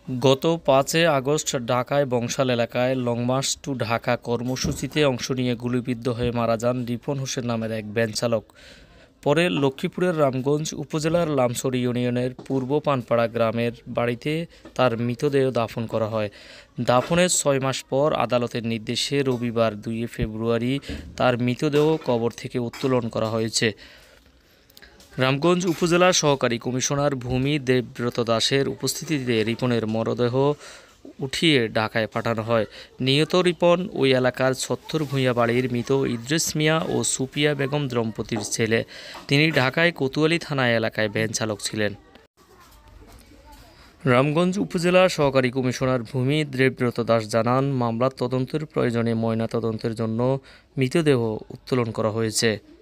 গত ৫ আগস্ট ঢাকায় বংশাল এলাকায় লং মার্চ টু ঢাকা কর্মসূচিতে অংশ নিয়ে গুলিবিদ্ধ হয়ে মারা যান রিপন হোসেন নামের এক ভ্যান চালক। পরে লক্ষ্মীপুরের রামগঞ্জ উপজেলার লামছড়ি ইউনিয়নের পূর্ব পানপাড়া গ্রামের বাড়িতে তার মৃতদেহ দাফন করা হয়। দাফনের ৬ মাস পর আদালতের নির্দেশে রবিবার ২ ফেব্রুয়ারি তার মৃতদেহ কবর থেকে উত্তোলন করা হয়েছে। রামগঞ্জ উপজেলার সহকারী কমিশনার ভূমি দেবব্রত দাসের উপস্থিতিতে রিপনের মরদেহ উঠিয়ে ঢাকায় পাঠানো হয়। নিহত রিপন ওই এলাকার ছত্তর ভূঁইয়া বাড়ির মৃত ইদ্রিস মিয়া ও সুপিয়া বেগম দম্পতির ছেলে। তিনি ঢাকায় কোতোয়ালি থানা এলাকায় ভ্যান চালক ছিলেন। রামগঞ্জ উপজেলার সহকারী কমিশনার ভূমি দেবব্রত দাস জানান, মামলার তদন্তের প্রয়োজনে ময়নাতদন্তের জন্য মৃতদেহ উত্তোলন করা হয়েছে।